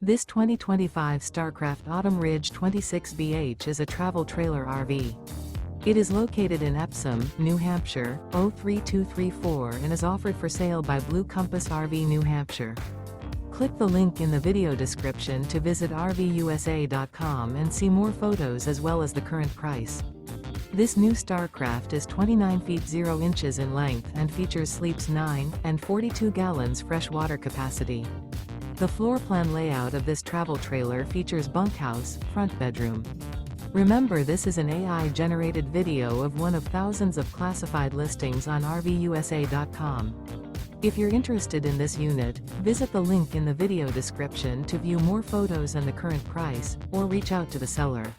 This 2025 Starcraft Autumn Ridge 26BH is a travel trailer RV. It is located in Epsom, New Hampshire, 03234 and is offered for sale by Blue Compass RV New Hampshire. Click the link in the video description to visit RVUSA.com and see more photos as well as the current price. This new Starcraft is 29 feet 0 inches in length and features sleeps 9 and 42 gallons fresh water capacity. The floor plan layout of this travel trailer features bunkhouse, front bedroom. Remember, this is an AI-generated video of one of thousands of classified listings on RVUSA.com. If you're interested in this unit, visit the link in the video description to view more photos and the current price, or reach out to the seller.